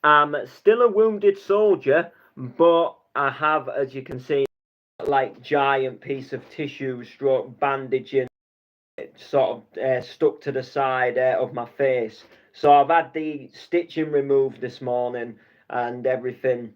I'm still a wounded soldier, but I have, as you can see, like giant piece of tissue stroke bandaging sort of stuck to the side of my face. So I've had the stitching removed this morning and everything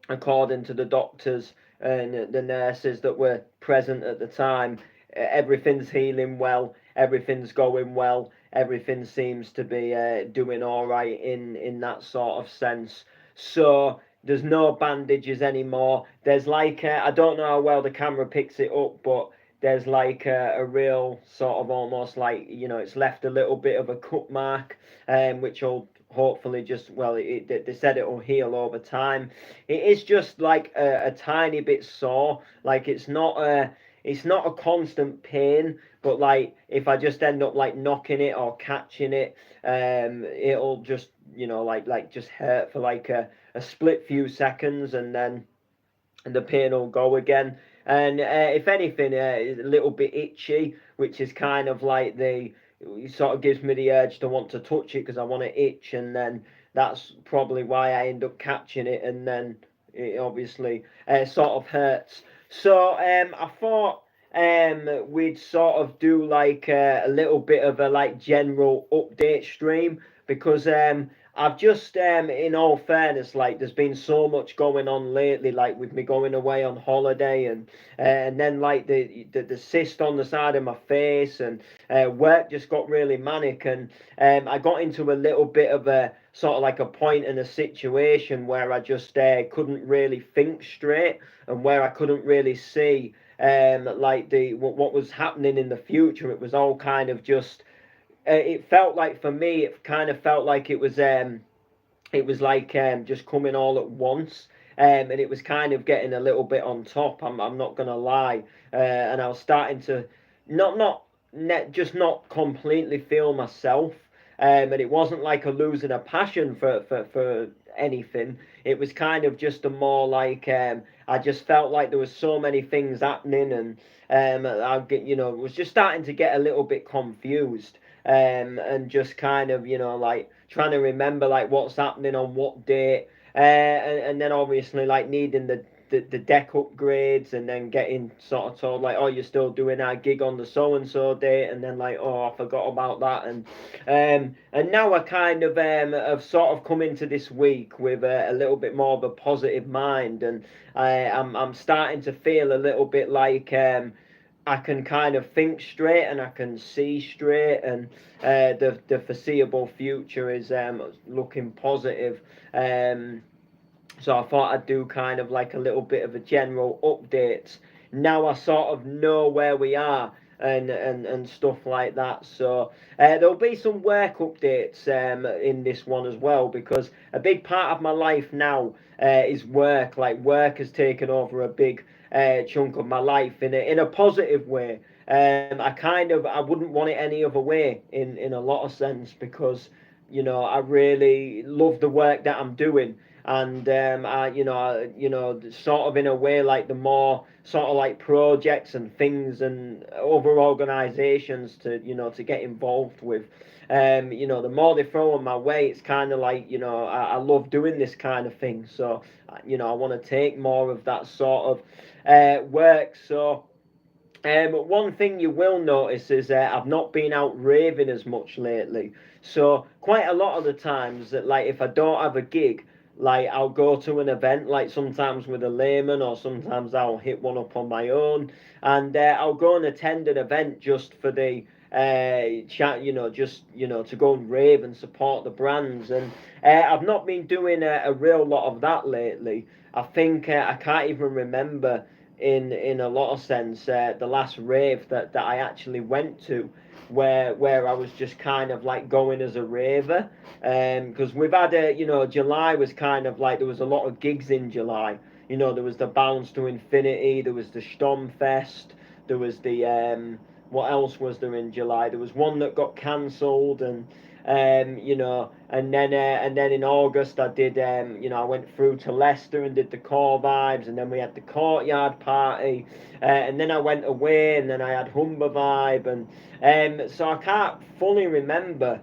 according to the doctors and the nurses that were present at the time. Everything's healing well, everything's going well, everything seems to be doing all right in that sort of sense. So there's no bandages anymore. There's like I don't know how well the camera picks it up, but there's like a real sort of almost like it's left a little bit of a cut mark, which will hopefully just they said it will heal over time. It is just like a tiny bit sore. Like it's not a constant pain, but like if I just end up like knocking it or catching it, it'll just like just hurt for like a split few seconds, and then the pain will go again. And if anything, it's a little bit itchy, which is kind of like it sort of gives me the urge to want to touch it because I want to itch, and then that's probably why I end up catching it, and then it obviously sort of hurts. So I thought we'd sort of do like a little bit of a like general update stream because I've just, in all fairness, like there's been so much going on lately, like with me going away on holiday, and then like the cyst on the side of my face, and work just got really manic, and I got into a little bit of a sort of like a point in a situation where I just couldn't really think straight, and where I couldn't really see like what was happening in the future. It was all kind of just it felt like for me, it kind of felt like it was like just coming all at once. And it was kind of getting a little bit on top. I'm not gonna lie, and I was starting to just not completely feel myself. And it wasn't like a losing a passion for anything. It was kind of just a more like I just felt like there was so many things happening, and I get was just starting to get a little bit confused, and just kind of like trying to remember like what's happening on what date, and then obviously like needing the deck upgrades, and then getting sort of told like, oh, you're still doing our gig on the so and so date, and then like, oh, I forgot about that. And now I kind of have sort of come into this week with a little bit more of a positive mind, and I'm starting to feel a little bit like I can kind of think straight, and I can see straight, and the foreseeable future is looking positive. Um, so I thought I'd do kind of like a little bit of a general update. Now I sort of know where we are, and stuff like that. So there'll be some work updates in this one as well, because a big part of my life now is work. Like work has taken over a big chunk of my life in a positive way. I wouldn't want it any other way in a lot of sense, because I really love the work that I'm doing, and sort of in a way, like the more sort of like projects and things and other organisations to get involved with, the more they throw on my way, it's kind of like I love doing this kind of thing. So I want to take more of that sort of work. So one thing you will notice is I've not been out raving as much lately. So quite a lot of the times that like if I don't have a gig, like I'll go to an event, like sometimes with a layman, or sometimes I'll hit one up on my own, and I'll go and attend an event just for the chat, just to go and rave and support the brands. And I've not been doing a real lot of that lately. I think I can't even remember in a lot of sense the last rave that I actually went to, where I was just kind of like going as a raver, because we've had July was kind of like there was a lot of gigs in July. There was the Bounce to Infinity, there was the Stomfest, there was the what else was there in July? There was one that got cancelled, and then in August I did I went through to Leicester and did the Core Vibes, and then we had the Courtyard Party, and then I went away, and then I had Humber Vibe, and so I can't fully remember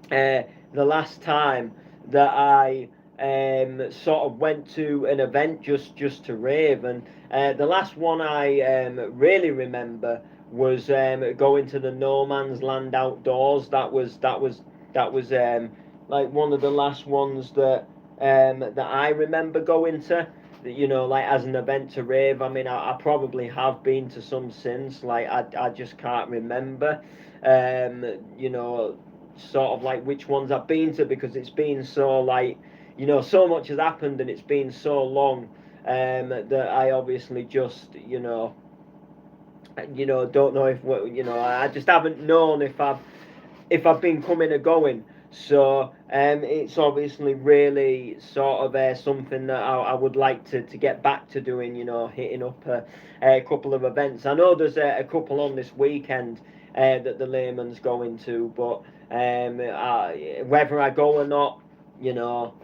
the last time that I sort of went to an event just to rave. And the last one I really remember was going to the No Man's Land outdoors. That was like one of the last ones that I remember going to. You know, like as an event to rave. I mean, I probably have been to some since. Like I just can't remember. You know, sort of like which ones I've been to, because it's been so like, you know, so much has happened and it's been so long, that I obviously just, don't know if I just haven't known if I've been coming or going. So it's obviously really sort of something that I would like to get back to doing, hitting up a couple of events. I know there's a couple on this weekend that the layman's going to, but whether I go or not,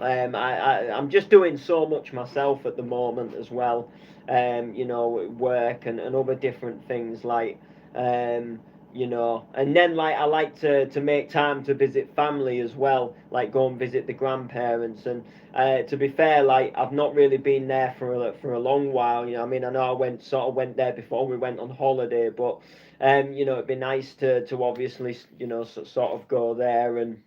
I'm just doing so much myself at the moment as well, work and other different things like. And then like I like to make time to visit family as well, like go and visit the grandparents. And to be fair, like I've not really been there for a long while. I mean, I know I went there before we went on holiday, but it'd be nice to obviously sort of go there. And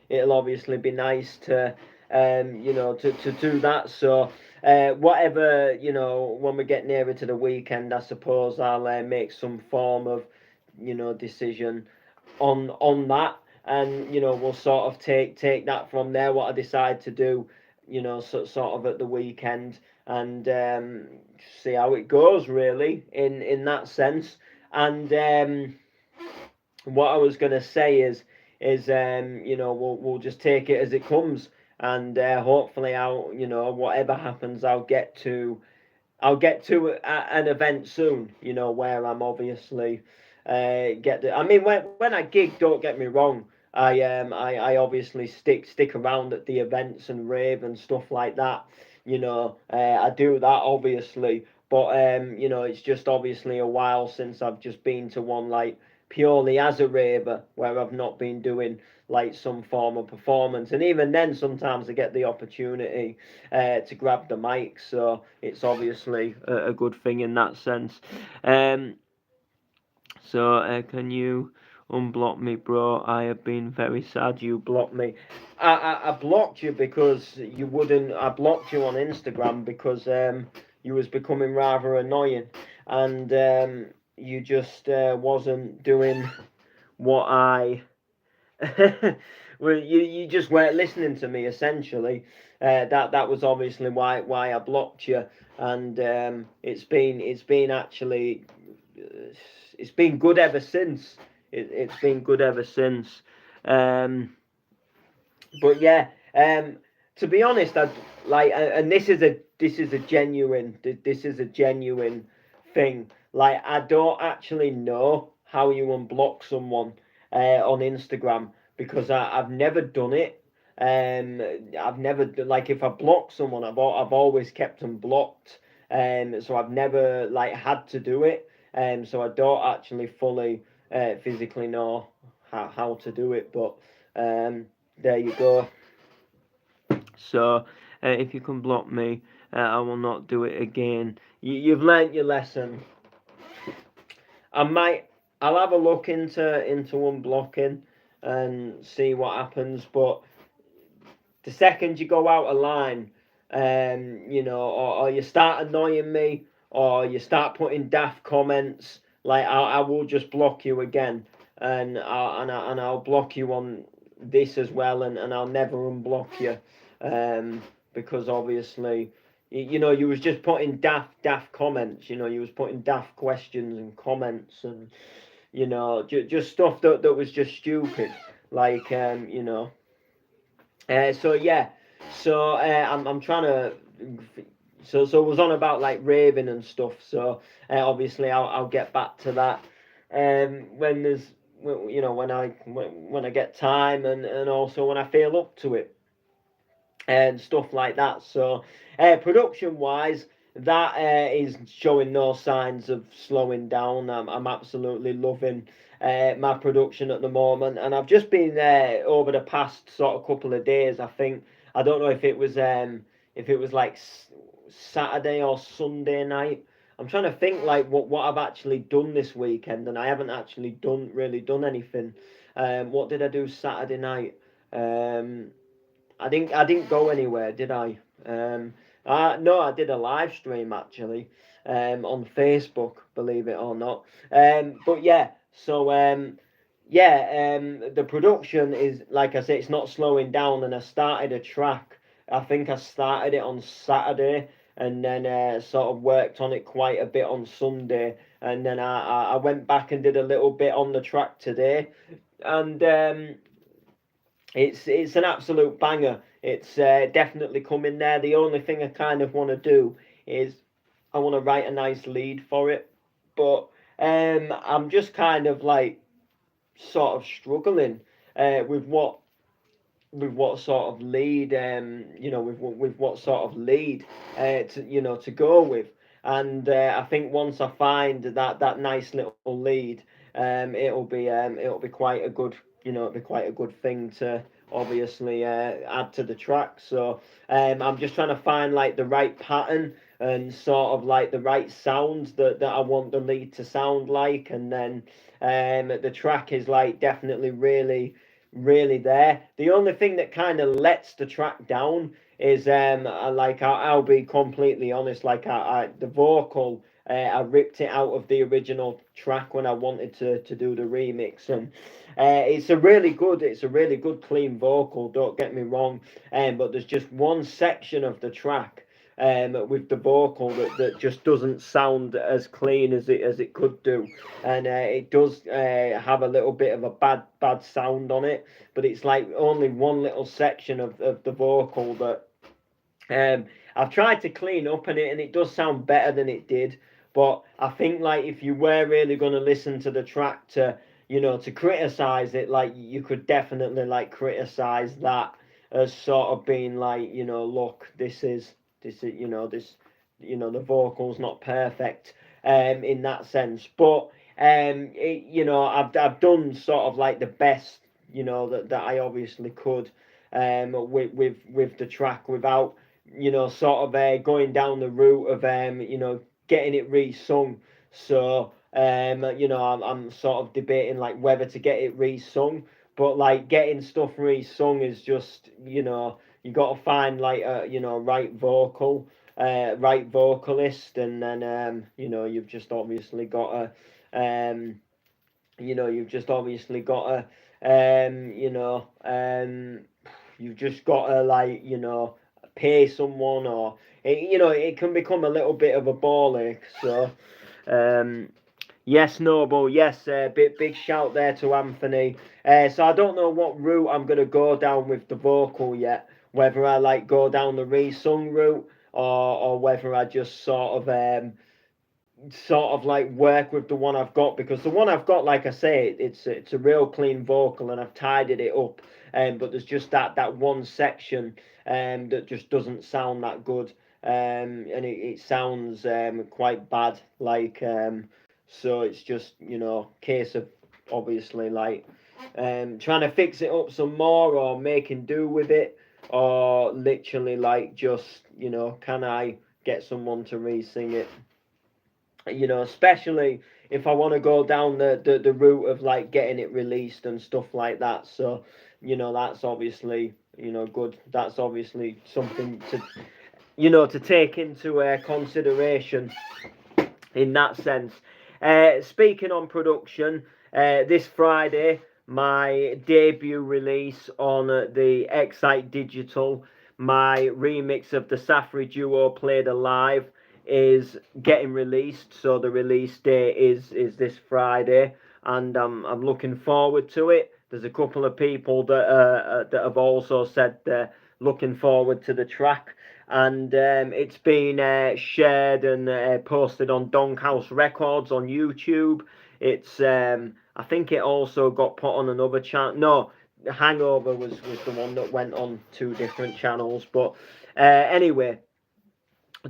it'll obviously be nice to do that. So whatever, when we get nearer to the weekend, I suppose I'll make some form of, decision on that. And we'll sort of take that from there, what I decide to do, sort of at the weekend. And see how it goes, really, in that sense. And what I was going to say is we'll just take it as it comes. And hopefully I'll, whatever happens, I'll get to an event soon, where I'm obviously I mean, when I gig, don't get me wrong, I obviously stick around at the events and rave and stuff like that. I do that obviously, but it's just obviously a while since I've just been to one, like purely as a raver, where I've not been doing like some form of performance. And even then, sometimes I get the opportunity to grab the mic, so it's obviously a good thing in that sense. So can you unblock me, bro? I have been very sad you blocked me. I blocked you because you wouldn't. I blocked you on Instagram because you was becoming rather annoying, and you just wasn't doing what I. Well, you just weren't listening to me essentially. That was obviously why I blocked you. And it's been actually it's been good ever since. It's been good ever since. Um, but yeah, to be honest, I like, and this is a genuine thing. Like, I don't actually know how you unblock someone on Instagram, because I've never done it. I've never, like, if I block someone, I've always kept them blocked. So I've never like had to do it. So I don't actually fully physically know how to do it. But there you go. So if you can block me, I will not do it again. You've learnt your lesson. I'll have a look into unblocking and see what happens. But the second you go out of line, or you start annoying me, or you start putting daft comments, like I will just block you again, and I'll block you on this as well, and I'll never unblock you, because obviously, you was just putting daft comments, you was putting daft questions and comments, and just stuff that was just stupid, like so yeah, so I'm trying to. So it was on about like raving and stuff. So obviously I'll get back to that when there's when I get time, and also when I feel up to it and stuff like that. So production wise, that is showing no signs of slowing down. I'm absolutely loving my production at the moment, and I've just been there over the past sort of couple of days. I don't know if it was like Saturday or Sunday night. I'm trying to think like what I've actually done this weekend, and I haven't actually done anything. What did I do Saturday night? I didn't go anywhere, did I? No, I did a live stream actually, on Facebook, believe it or not. But yeah, so the production is, like I say, it's not slowing down, and I started a track. I think I started it on Saturday, and then sort of worked on it quite a bit on Sunday, and then I went back and did a little bit on the track today, and it's an absolute banger. It's definitely coming there. The only thing I kind of want to do is I want to write a nice lead for it, but I'm just kind of like sort of struggling with what sort of lead, with what sort of lead to go with. And I think once I find that nice little lead, it'll be quite a good, it'll be quite a good thing to obviously add to the track. So I'm just trying to find like the right pattern and sort of like the right sounds that I want the lead to sound like, and then the track is like definitely really there. The only thing that kind of lets the track down is like I'll be completely honest, like the vocal, I ripped it out of the original track when I wanted to do the remix, and it's a really good clean vocal, don't get me wrong, but there's just one section of the track with the vocal that just doesn't sound as clean as it could do, and it does have a little bit of a bad sound on it, but it's like only one little section of the vocal that I've tried to clean up in it, and it does sound better than it did. But I think like if you were really going to listen to the track to criticize it, like you could definitely like criticize that as sort of being like, look, this is the vocal's not perfect in that sense. But I've done sort of like the best that I obviously could with the track without sort of going down the route of getting it re-sung. So I'm sort of debating like whether to get it re-sung, but like getting stuff re-sung is just you got to find like a right vocalist, and then you've just obviously got to you've just obviously got to you've just got to like pay someone, or it can become a little bit of a ball ache. So yes, Noble, yes, big shout there to Anthony. So I don't know what route I'm gonna go down with the vocal yet, whether I like go down the re-sung route, or whether I just sort of like work with the one I've got, because the one I've got, like I say, it's a real clean vocal, and I've tidied it up, but there's just that one section that just doesn't sound that good, and it sounds quite bad, like so it's just case of obviously like trying to fix it up some more, or making do with it, or literally like just can I get someone to re-sing it, especially if I want to go down the route of like getting it released and stuff like that. So that's obviously good. That's obviously something to take into consideration in that sense. Speaking on production, this Friday my debut release on the Excite Digital, my remix of the Safri duo Played Alive, is getting released. So the release date is this Friday, and I'm looking forward to it. There's a couple of people that have also said they're looking forward to the track, and it's been shared and posted on Donkhouse Records on YouTube. It's I think it also got put on another channel. No, Hangover was the one that went on 2 different channels, but anyway,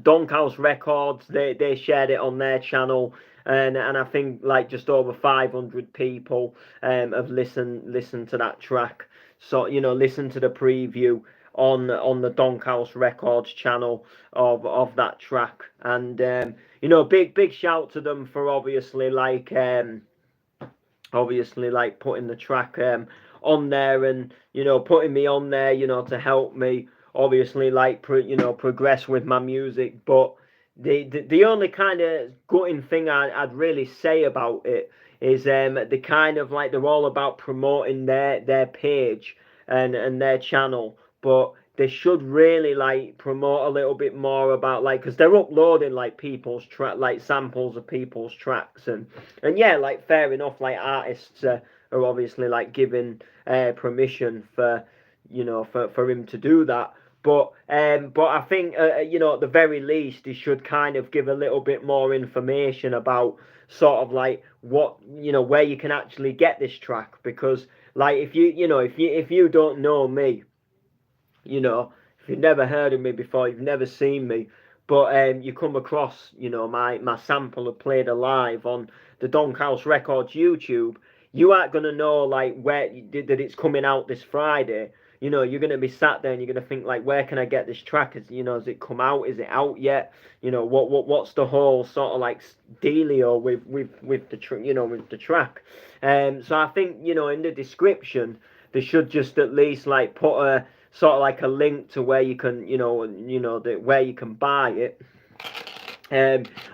Donkhouse Records, they shared it on their channel, and I think like just over 500 people have listened to that track. So listen to the preview on the Donkhouse Records channel of that track, and big shout to them for obviously like putting the track on there, and putting me on there, to help me obviously like progress with my music. But the only kind of gutting thing I'd really say about it is the kind of like they're all about promoting their page and their channel, but they should really like promote a little bit more about like, because they're uploading like people's track, like samples of people's tracks, and yeah, like fair enough, like artists are obviously like given permission for for him to do that. But I think at the very least he should kind of give a little bit more information about sort of like what where you can actually get this track, because like if you don't know me, if you've never heard of me before, you've never seen me, but you come across, my sample of Played Alive on the Donkhouse Records YouTube, you aren't gonna know like where that it's coming out this Friday. You're gonna be sat there and you're gonna think like, where can I get this track? Has it come out? Is it out yet? What's the whole sort of like dealio with the track? So I think in the description they should just at least like put a sort of like a link to where you can where you can buy it,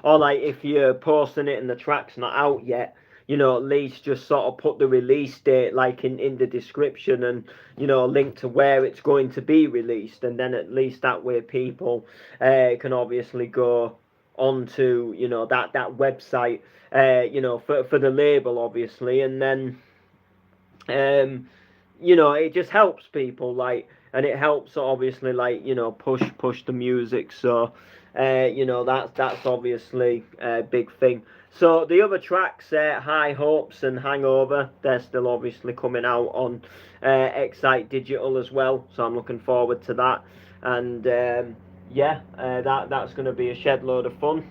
or like if you're posting it and the track's not out yet, at least just sort of put the release date like in the description, and a link to where it's going to be released, and then at least that way people can obviously go onto that website for the label obviously, and then it just helps people like, and it helps obviously like push the music. So that's obviously a big thing. So the other tracks, High Hopes and Hangover, they're still obviously coming out on Excite Digital as well, so I'm looking forward to that. And that's going to be a shed load of fun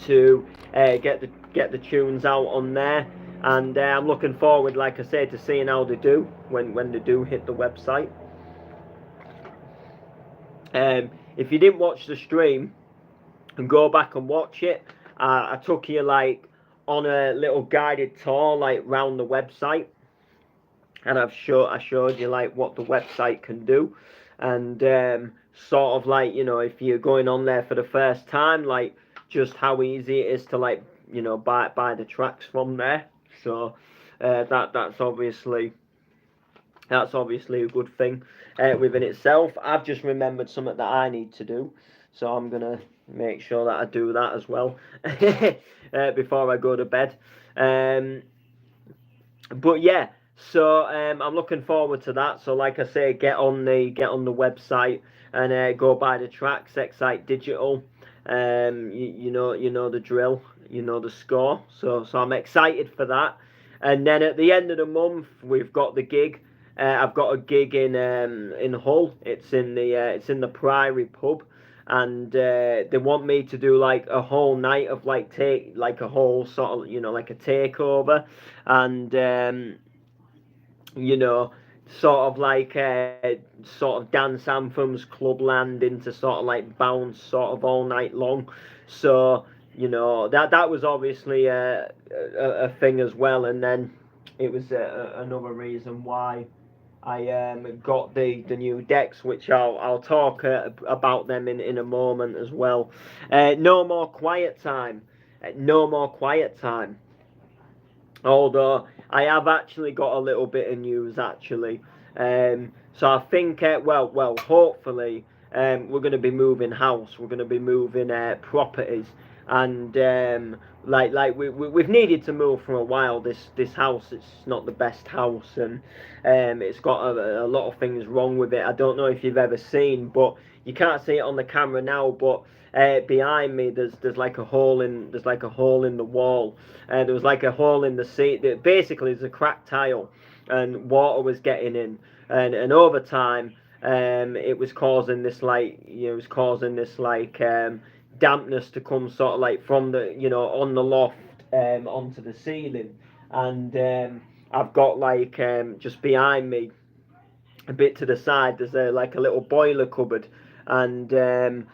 to get the tunes out on there. And I'm looking forward, like I said, to seeing how they do when they do hit the website. If you didn't watch the stream, and go back and watch it, I took you like on a little guided tour like round the website, and I showed you like what the website can do, and sort of like if you're going on there for the first time, like just how easy it is to like buy the tracks from there. So that's obviously a good thing within itself. I've just remembered something that I need to do, so I'm gonna make sure that I do that as well before I go to bed. But yeah, so I'm looking forward to that. So like I say, get on the website and go buy the tracks. Excite Digital. You know the drill. You know the score. So I'm excited for that. And then at the end of the month, we've got the gig. I've got a gig in Hull. It's in the Priory pub, and they want me to do like a whole night of like a whole sort of like a takeover, and sort of like sort of dance anthems, clubland into sort of like bounce sort of all night long. So that was obviously a thing as well, and then it was another reason why I got the new decks, which I'll talk about them in a moment as well. No More Quiet Time. No More Quiet Time. Although I have actually got a little bit of news actually. So I think hopefully we're going to be moving house. We're going to be moving properties, and we've needed to move for a while. This house, it's not the best house, and it's got a lot of things wrong with it. I don't know if you've ever seen, but you can't see it on the camera now, but behind me there's like a hole in the wall. There was like a hole in the seat. Basically there's a cracked tile, and water was getting in, and over time it was causing this dampness to come sort of like from the, on the loft onto the ceiling. And I've got like just behind me, a bit to the side, there's like a little boiler cupboard, and the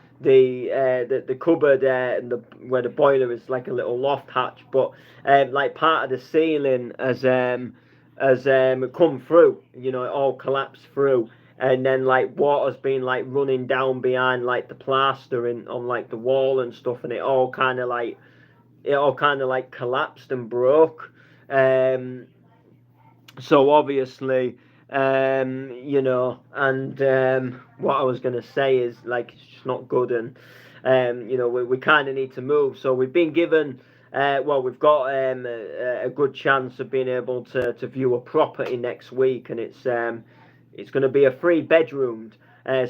cupboard and where the boiler is like a little loft hatch, but like part of the ceiling has come through, it all collapsed through, and then like water's been like running down behind like the plastering on like the wall and stuff, and it all kind of like collapsed and broke. So obviously, and what I was going to say is like it's just not good, and we kind of need to move. So we've been given, we've got a good chance of being able to view a property next week, and it's going to be a 3 bedroomed.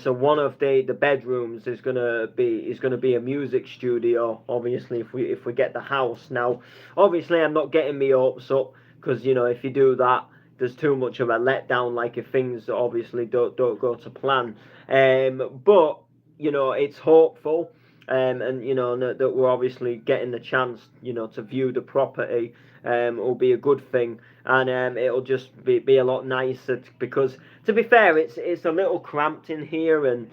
So one of the bedrooms is gonna be a music studio. Obviously, if we get the house now, obviously I'm not getting me hopes up, because if you do that, there's too much of a letdown. Like if things obviously don't go to plan, but it's hopeful, and that we're obviously getting the chance, to view the property. Will be a good thing, and it'll just be a lot nicer, because to be fair, it's a little cramped in here, and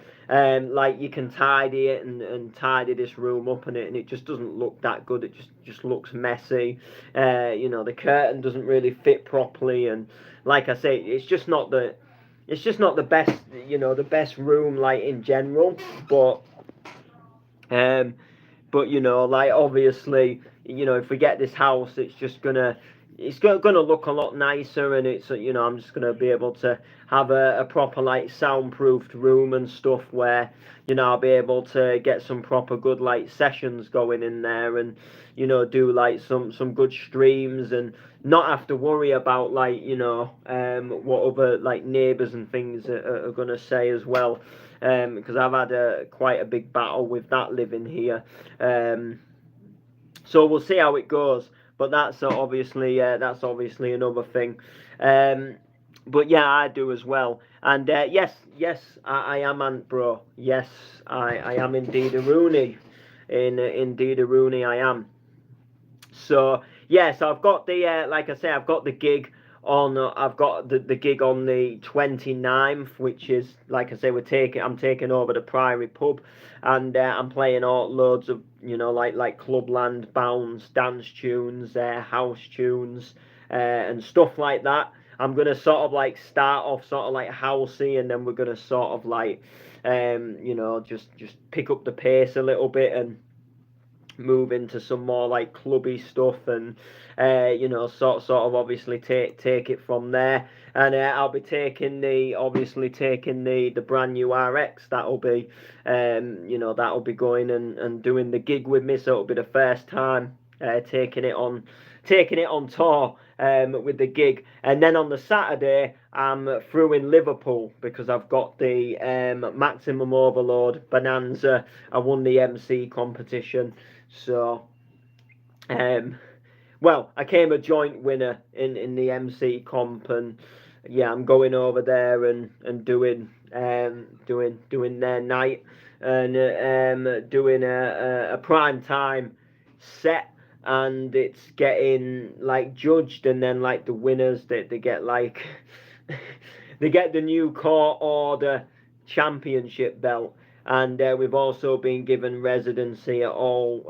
like you can tidy it and tidy this room up, and it just doesn't look that good. It just looks messy. The curtain doesn't really fit properly, and like I say, it's just not the best, the best room like in general, but like obviously, if we get this house, it's gonna look a lot nicer, and I'm just gonna be able to have a proper like soundproofed room and stuff, where I'll be able to get some proper good like sessions going in there, and do like some good streams, and not have to worry about like what other like neighbors and things are gonna say as well, because I've had quite a big battle with that living here. So we'll see how it goes, but that's obviously another thing. But yeah, I do as well. And yes, I am Ant Bro. Yes, I am indeed a Rooney. Indeed a Rooney, I am. So yeah, so I've got the like I say, I've got the gig on. I've got the gig on the 29th, which is like I say, I'm taking over the Priory Pub, and I'm playing all loads of like Clubland bounce dance tunes, house tunes, and stuff like that. I'm gonna sort of like start off sort of like housey, and then we're gonna sort of like just pick up the pace a little bit, and move into some more like clubby stuff, and sort of obviously take it from there. And I'll be taking the brand new RX that'll be going and doing the gig with me, so it'll be the first time taking it on tour with the gig. And then on the Saturday, I'm through in Liverpool, because I've got the Maximum Overload Bonanza. I won the MC competition, so I came a joint winner in the MC comp, and yeah, I'm going over there and doing their night, and doing a prime time set, and it's getting like judged, and then like the winners, they get like they get the new court order championship belt, and we've also been given residency at all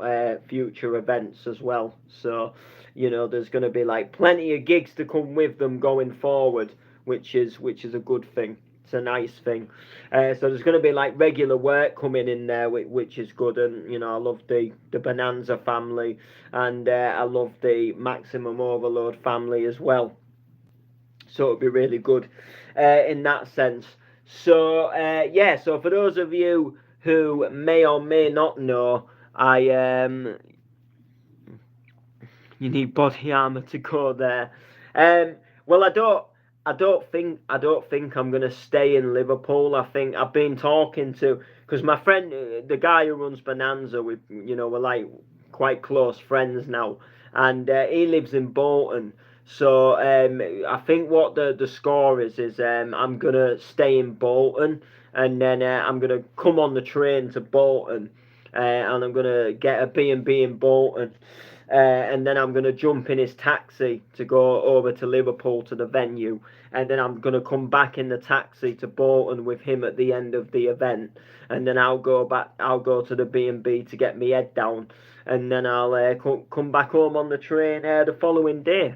future events as well. So there's going to be like plenty of gigs to come with them going forward, which is a good thing. It's a nice thing. So there's going to be like regular work coming in there, which is good. And I love the Bonanza family, and I love the Maximum Overload family as well. So it'll be really good in that sense. So so for those of you who may or may not know, you need body armor to go there. Well, I don't think I'm gonna stay in Liverpool. I think I've been talking to, because my friend, the guy who runs Bonanza, we're like quite close friends now, and he lives in Bolton. So I think what the score is I'm gonna stay in Bolton, and then I'm gonna come on the train to Bolton, and I'm gonna get a B&B in Bolton. And then I'm going to jump in his taxi to go over to Liverpool to the venue, and then I'm going to come back in the taxi to Bolton with him at the end of the event, and then I'll go to the B&B to get my head down, and then I'll come back home on the train the following day,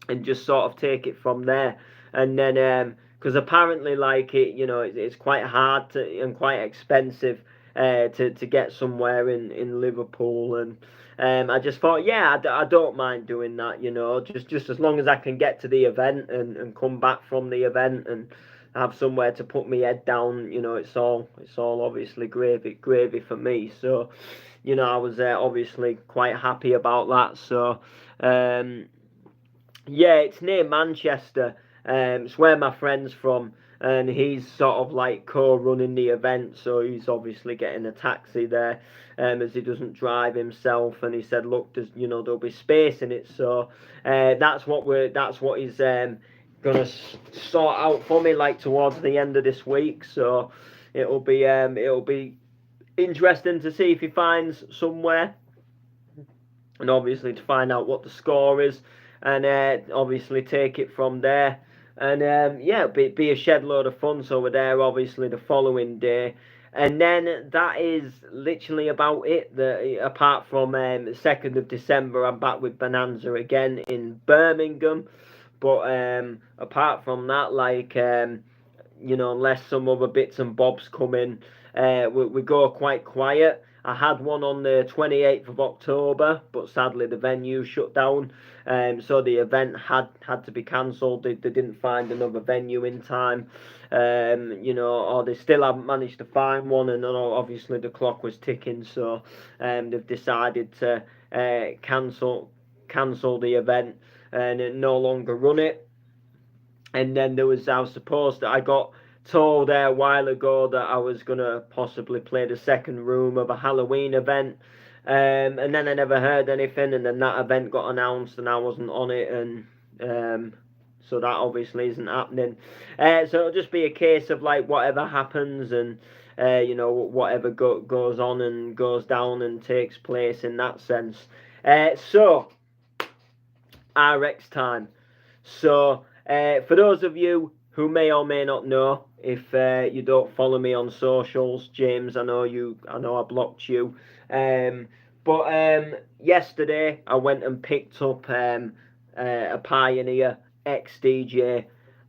and just sort of take it from there. And then because apparently, like, it's quite hard and quite expensive to get somewhere in Liverpool. And I just thought, yeah, I don't mind doing that, just as long as I can get to the event and come back from the event and have somewhere to put my head down. It's all obviously gravy for me. So I was obviously quite happy about that. So yeah, it's near Manchester. It's where my friend's from, and he's sort of like co-running the event, so he's obviously getting a taxi there, as he doesn't drive himself. And he said, "Look, there'll be space in it." So that's what he's gonna sort out for me, like towards the end of this week. So it'll be interesting to see if he finds somewhere, and obviously to find out what the score is, and obviously take it from there. And yeah, be a shed load of fun. So we're there obviously the following day, and then that is literally about it. Apart from 2nd of December, I'm back with Bonanza again in Birmingham. But apart from that, like unless some other bits and bobs come in, we go quite quiet. I had one on the 28th of October, but sadly the venue shut down, so the event had to be cancelled. They didn't find another venue in time, or they still haven't managed to find one, and obviously the clock was ticking, so they've decided to cancel the event and no longer run it. And then I got told a while ago that I was going to possibly play the second room of a Halloween event. And then I never heard anything, and then that event got announced and I wasn't on it, and so that obviously isn't happening. So it'll just be a case of like whatever happens, and whatever goes on and goes down and takes place in that sense. So RX time. So for those of you who may or may not know, if you don't follow me on socials, James, I know I blocked you. But yesterday I went and picked up a Pioneer XDJ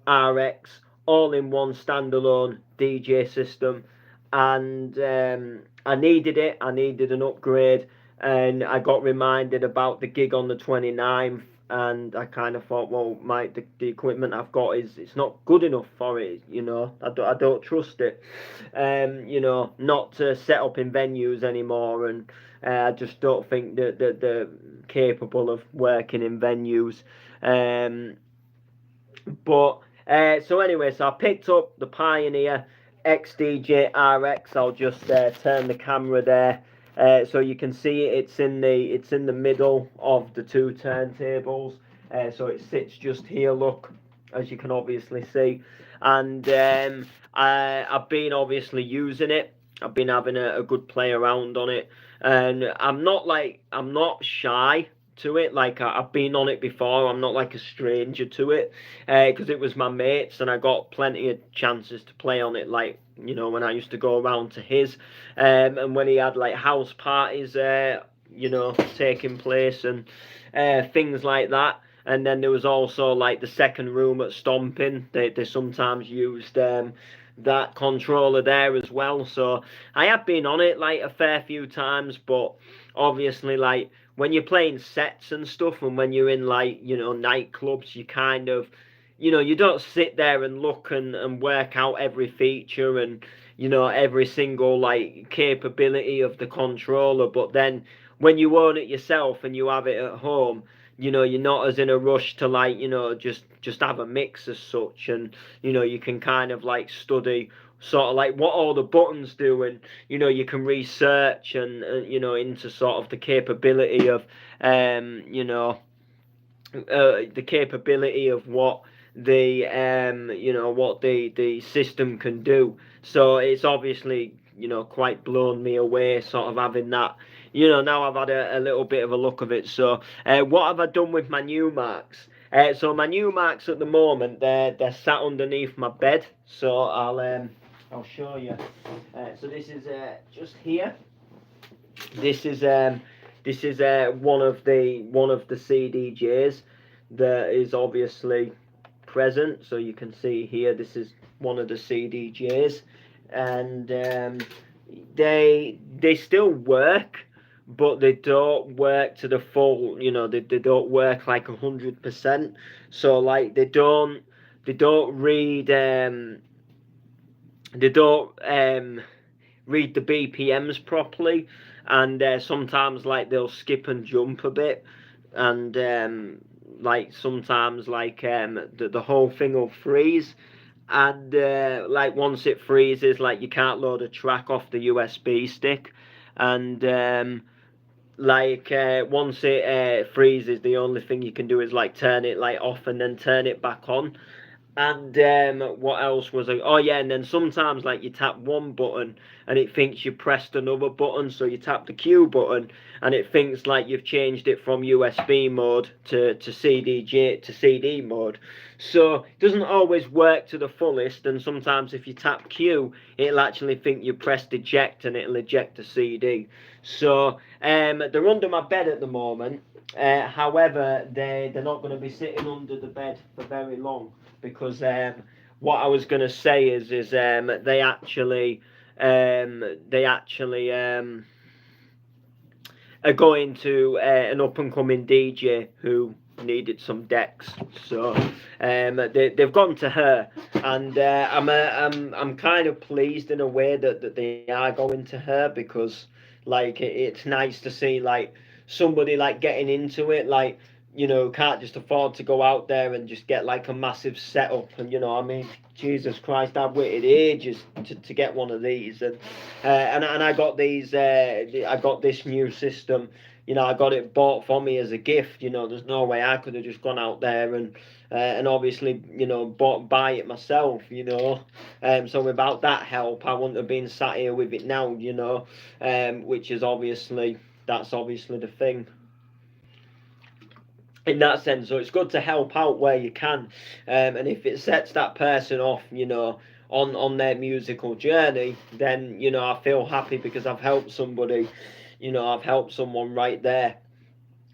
RX all-in-one standalone DJ system, and I needed it. I needed an upgrade, and I got reminded about the gig on the 29th. And I kind of thought, well, the equipment I've got it's not good enough for it. I don't trust it. Not to set up in venues anymore, and I just don't think that they're capable of working in venues. But so anyway, so I picked up the Pioneer XDJ RX. I'll just turn the camera there. So you can see it's in the middle of the two turntables. So it sits just here, look, as you can obviously see. And I've been obviously using it. I've been having a good play around on it, and I'm not shy to it. Like I've been on it before. I'm not like a stranger to it, because it was my mates, and I got plenty of chances to play on it. Like when I used to go around to his, and when he had like house parties, taking place, and things like that. And then there was also like the second room at Stomping. They sometimes used that controller there as well. So I have been on it like a fair few times, but obviously like when you're playing sets and stuff, and when you're in like nightclubs, you kind of you don't sit there and look and work out every feature and every single like capability of the controller. But then when you own it yourself and you have it at home, you're not as in a rush to like just have a mix as such, and you can kind of like study sort of like what all the buttons do, and you can research and into sort of the capability of the capability of what the you know, what the system can do. So it's obviously, you know, quite blown me away, sort of having that. You know, now I've had a little bit of a look of it. So what have I done with my new marks? So my new marks at the moment, they're sat underneath my bed. So I'll show you. So this is just here. This is one of the CDJs that is obviously present. So you can see here, this is one of the CDJs, and they still work, but they don't work to the full. You know, they don't work like 100%. So like they don't read the BPMs properly, and sometimes like they'll skip and jump a bit, and like sometimes like the whole thing will freeze, and like once it freezes, like you can't load a track off the USB stick, and like once it freezes, the only thing you can do is like turn it like off and then turn it back on. And what else was I? Oh yeah, and then sometimes like you tap one button and it thinks you pressed another button, so you tap the Q button and it thinks like you've changed it from USB mode to CD mode. So it doesn't always work to the fullest, and sometimes if you tap Q, it'll actually think you pressed eject and it'll eject the CD. So they're under my bed at the moment. However, they're not going to be sitting under the bed for very long, because what I was going to say is they actually are going to an up and coming DJ who needed some decks. So they've gone to her, and I'm kind of pleased in a way that they are going to her, because like it's nice to see like somebody like getting into it, like, you know, can't just afford to go out there and just get like a massive setup. And you know, I mean, Jesus Christ, I've waited ages to get one of these, and I got these. I got this new system. You know, I got it bought for me as a gift. You know, there's no way I could have just gone out there and obviously, you know, buy it myself. You know, so without that help, I wouldn't have been sat here with it now. You know, which is obviously, that's obviously the thing in that sense. So it's good to help out where you can, and if it sets that person off, you know, on their musical journey, then, you know, I feel happy because I've helped somebody. You know, I've helped someone right there,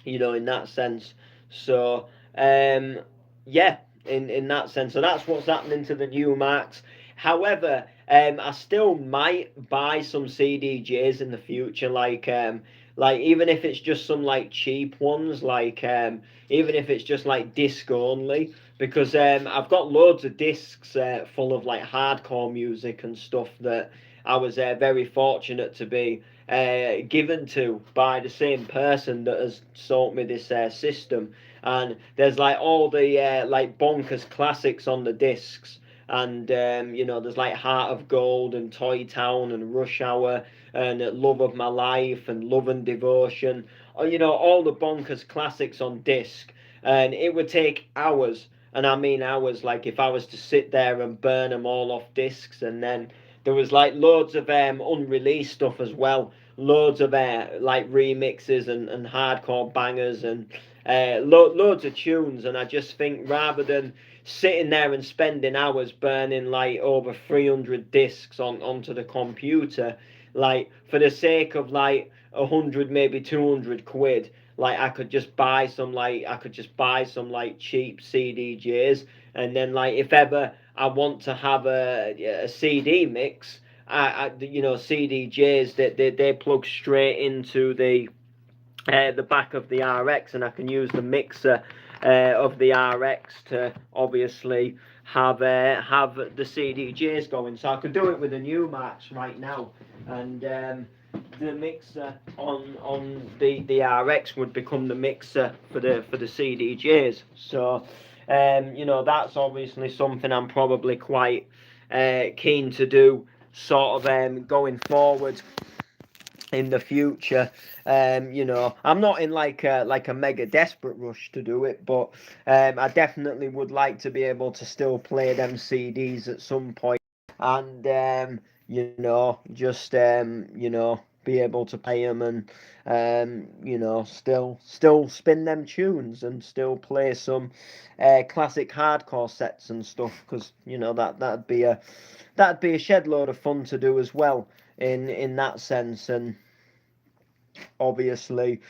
you know, in that sense. So yeah, in that sense. So that's what's happening to the new marks. However, I still might buy some CDJs in the future, like even if it's just some like cheap ones, like even if it's just like disc only, because I've got loads of discs full of like hardcore music and stuff that I was very fortunate to be given to by the same person that has sold me this system. And there's like all the like bonkers classics on the discs, and you know, there's like Heart of Gold and Toy Town and Rush Hour and Love of My Life and Love and Devotion, or, you know, all the bonkers classics on disc. And it would take hours, and I mean hours, like if I was to sit there and burn them all off discs. And then there was like loads of unreleased stuff as well, loads of like remixes and hardcore bangers, and loads of tunes. And I just think, rather than sitting there and spending hours burning like over 300 discs onto the computer, like for the sake of like 100, maybe 200 quid, like I could just buy some like cheap CDJs, and then like if ever I want to have a CD mix, you know, CDJs that they plug straight into the back of the RX, and I can use the mixer of the RX to obviously have the CDJs going. So I could do it with the new Marks right now, and the mixer on the RX would become the mixer for the CDJs. So you know, that's obviously something I'm probably quite keen to do, sort of going forward. in the future. You know, I'm not in like a mega desperate rush to do it, but I definitely would like to be able to still play them CDs at some point, and you know, just you know, be able to play them and you know, still spin them tunes and still play some classic hardcore sets and stuff, because you know that'd be a shed load of fun to do as well in that sense. And obviously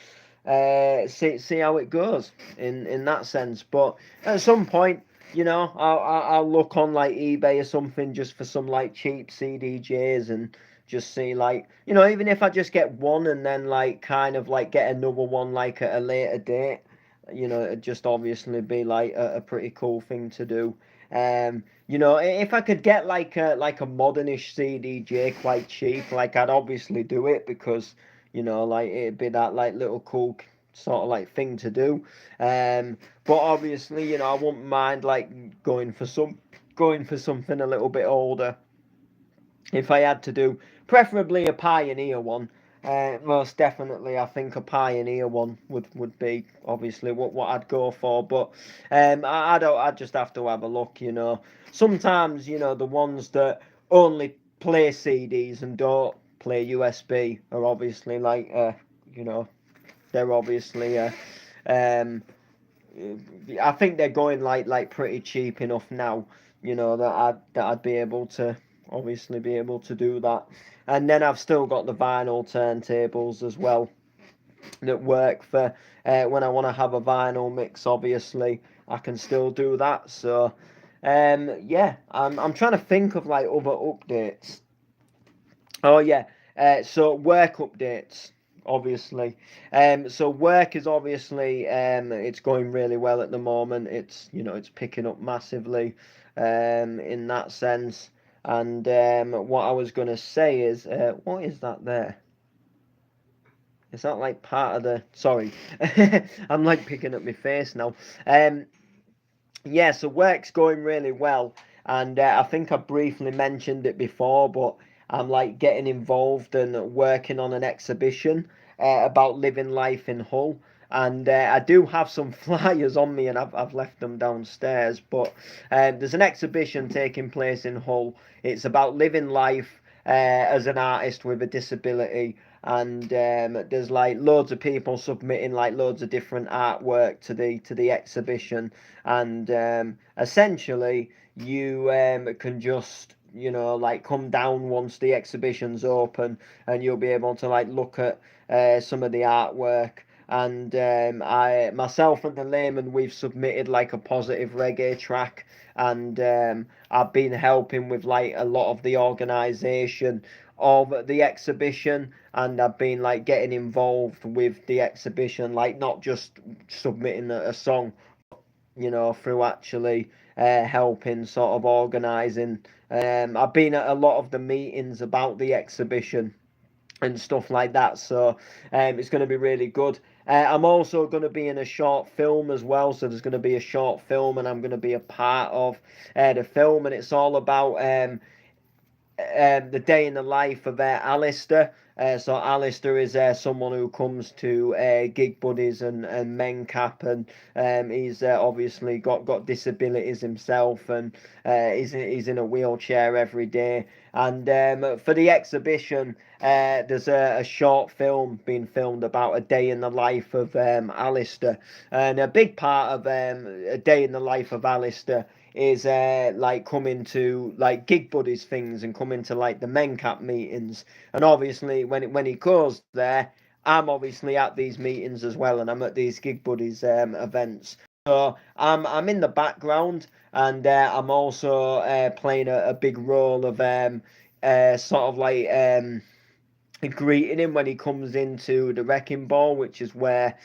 see how it goes in that sense. But at some point, you know, I'll look on like eBay or something just for some like cheap CDJs and just see, like, you know, even if I just get one and then like kind of like get another one like at a later date, you know, it'd just obviously be like a pretty cool thing to do. You know, if I could get like a modernish CDJ quite cheap, like I'd obviously do it, because you know, like it'd be that like little cool sort of like thing to do. But obviously, you know, I wouldn't mind like going for something a little bit older if I had to do, preferably a Pioneer one. Most definitely, I think a Pioneer one would be obviously what I'd go for. But I don't. I just have to have a look. You know, sometimes you know the ones that only play CDs and don't play USB are obviously like you know, they're obviously um I think they're going like pretty cheap enough now, you know, that I'd be able to obviously be able to do that. And then I've still got the vinyl turntables as well that work for when I want to have a vinyl mix. Obviously, I can still do that. So, yeah, I'm trying to think of like other updates. Oh yeah, so work updates, obviously. So work is obviously it's going really well at the moment. It's, you know, it's picking up massively, in that sense. And what I was gonna say is, what is that there? Is that like part of the? Sorry, I'm like picking up my face now. Um, yeah, so work's going really well, and I think I briefly mentioned it before, but I'm like getting involved and working on an exhibition about living life in Hull, and I do have some flyers on me, and I've left them downstairs. But there's an exhibition taking place in Hull. It's about living life as an artist with a disability, and there's like loads of people submitting like loads of different artwork to the exhibition, and essentially you can just, you know, like come down once the exhibition's open, and you'll be able to like look at some of the artwork. And I myself and the layman, we've submitted like a positive reggae track, and I've been helping with like a lot of the organisation of the exhibition, and I've been like getting involved with the exhibition, like not just submitting a song, you know, through actually helping sort of organising. I've been at a lot of the meetings about the exhibition and stuff like that, so it's going to be really good. I'm also going to be in a short film as well, so there's going to be a short film, and I'm going to be a part of the film, and it's all about the day in the life of Alistair. So Alistair is someone who comes to Gig Buddies and Mencap, and he's obviously got disabilities himself, and he's in a wheelchair every day. And for the exhibition, there's a short film being filmed about a day in the life of Alistair, and a big part of a day in the life of Alistair is like coming to like Gig Buddies things and coming to like the Mencap meetings. And obviously when he goes there, I'm obviously at these meetings as well, and I'm at these Gig Buddies events. So I'm in the background, and I'm also playing a big role of sort of like greeting him when he comes into the Wrecking Ball, which is where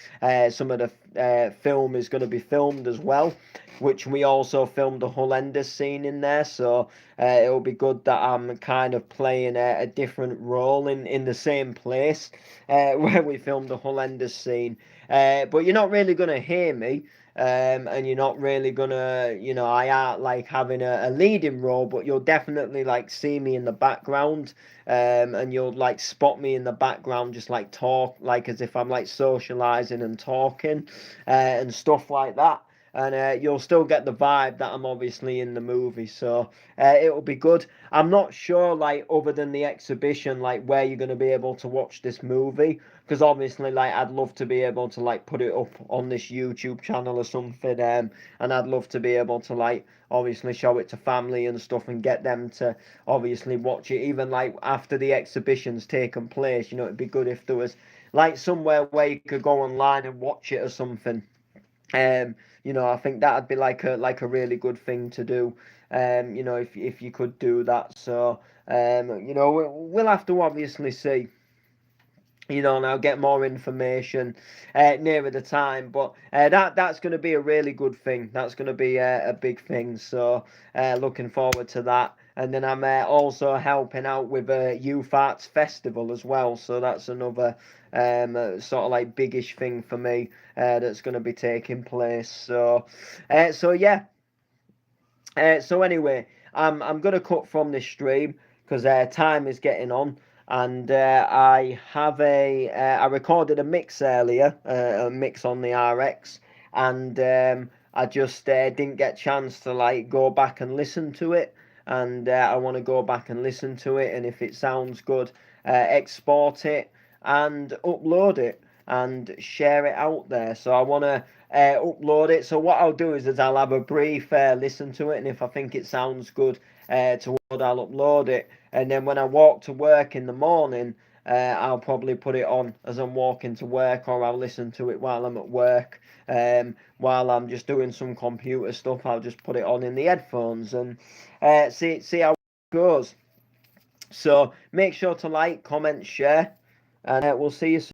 some of the film is going to be filmed as well, which we also filmed the Hull Enders scene in there. So it'll be good that I'm kind of playing a different role in the same place where we filmed the Hull Enders scene. But you're not really going to hear me. and you're not really gonna, you know, I aren't like having a leading role, but you'll definitely like see me in the background, and you'll like spot me in the background, just like talk, like as if I'm like socializing and talking, and stuff like that. And you'll still get the vibe that I'm obviously in the movie, so it'll be good. I'm not sure, like, other than the exhibition, like where you're going to be able to watch this movie, because obviously, like, I'd love to be able to like put it up on this YouTube channel or something, and I'd love to be able to like obviously show it to family and stuff and get them to obviously watch it, even like after the exhibition's taken place. You know, it'd be good if there was like somewhere where you could go online and watch it or something. Um, you know, I think that'd be like a really good thing to do. You know, if you could do that. So, you know, we'll have to obviously see. You know, and I'll get more information nearer the time. But that's going to be a really good thing. That's going to be a big thing. So, looking forward to that. And then I'm also helping out with a Youth Arts Festival as well. So that's another sort of like biggish thing for me that's going to be taking place. So yeah. So anyway, I'm gonna cut from this stream because time is getting on, and I have I recorded a mix earlier, a mix on the RX, and I just didn't get chance to like go back and listen to it, and I want to go back and listen to it, and if it sounds good, export it and upload it and share it out there. So I want to upload it. So what I'll do is I'll have a brief listen to it, and if I think it sounds good to upload, I'll upload it. And then when I walk to work in the morning, I'll probably put it on as I'm walking to work, or I'll listen to it while I'm at work. While I'm just doing some computer stuff, I'll just put it on in the headphones and see how it goes. So make sure to like, comment, share, and we'll see you soon.